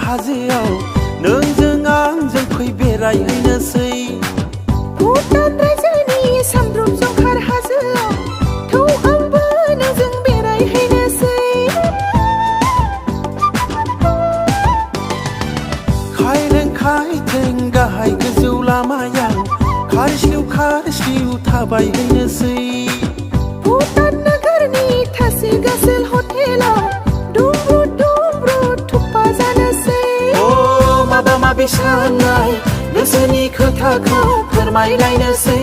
हाजोआव नोंजों आंजों फै बेरायहैनोसै भुटान रायजोनि सामद्रुप जंखार हाजोआव थौ आंबो नोंजों बेरायहैनोसै खायलें खायथें गाहाय गोजौ लामायाव खारस्लिउ थाबायहैनोसै भुटान नोगोरनि थासै गासेल हटेलाव दुमब्रु थुप्पा जानोसै माबा माबि साननाय गोसोनि खोथाखौ फोरमायलायनोसै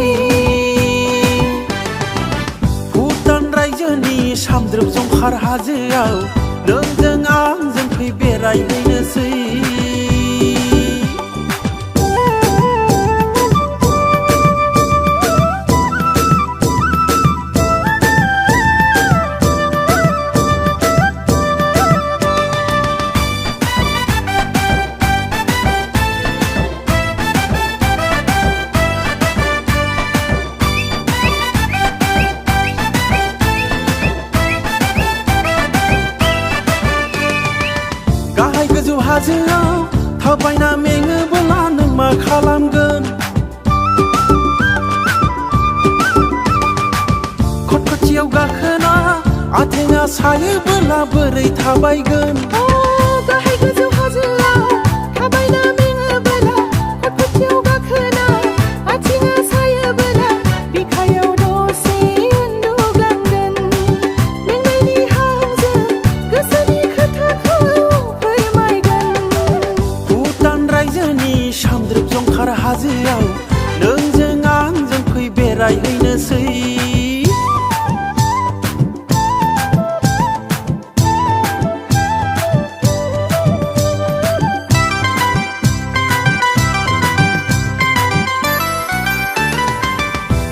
भुटान रायजोनि सामद्रुप जंखार हाजोआव नोंजों आंजों फै बेरायहैनोसै गाहाय गोजौ हाजोआव थाबायना मेङोब्ला नों मा खालामगोन खटखटियाव गाखोना आथेङा सायोबोला बोरै थाबायगोन गाहाय गोजौ हाजोआव थाबायना मेङोब्ला खटखटियाव गाखोना आथिङा सायोबोला बिखायाव दसे उन्दुग्लांगोन मेंनायनि हांजों गोसोनि खोथाखौ सामद्रुप जंखार हाजोआव नोंजों आंजों फै बेरायहैनोसै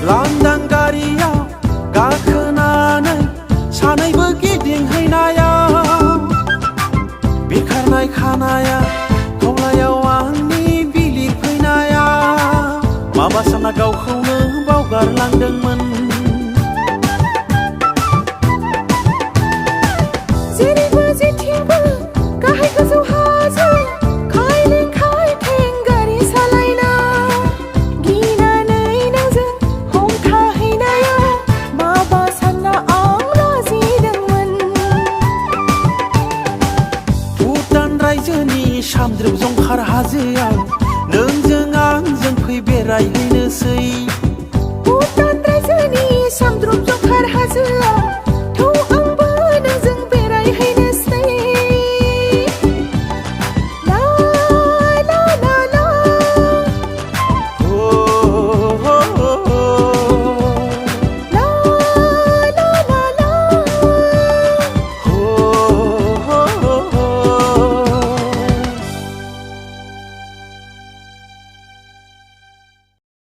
लांदां गारियाव गाखोनानै सानैबो गिदिंहैनायाव बेखारनाय खानाया थौलायाव माबा साना गावखौनो बावगारलांदोंमोन जेरैबो जेथिंबो गाहाय गोजौ हाजो खायलें खायथें गारि सालायना गिनानै नोंजों हमथाहैनायाव माबा सानना आं लाजिदोंमोन भुटान रायजोनि सामद्रुप जंखार हाजोआव नोंजों आंजों फै बेरायहैनोसै